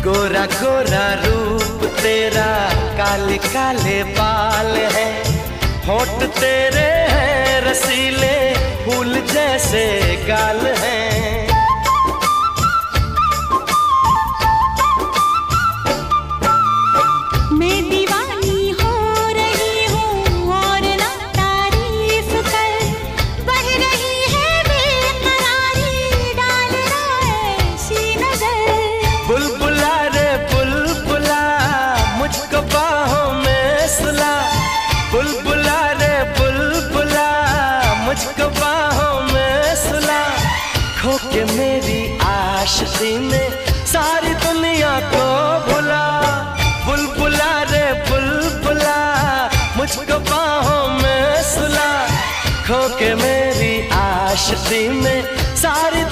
गोरा गोरा रूप तेरा, काले काले बाल है, होठ तेरे हैं रसीले, फूल जैसे गाल हैं। मैं दीवानी हो रही हूँ और ना तारीफ कर, बह रही है बेकरारी, डाल रहा ऐसी नजर। बुलबुला रे बुलबुला, मुझको बाहों में सुला, बुलबुला रे बुलबुला, मुझको बाहों में सुला। खो के मेरी आशिकी में सारी दुनिया को भुला, बुलबुला रे बुलबुला, मुझको बाहों में सुला। खो के मेरी आशिकी में सारी